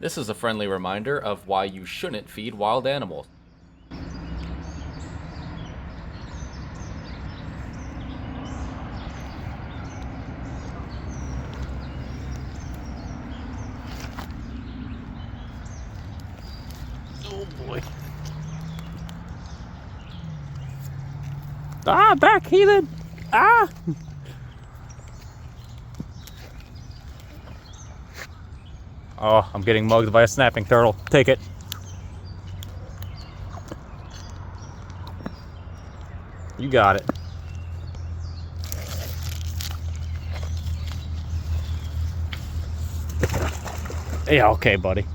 This is a friendly reminder of why you shouldn't feed wild animals. Oh boy. Ah, back, heathen! Ah! Oh, I'm getting mugged by a snapping turtle. Take it. You got it. Yeah, okay, buddy.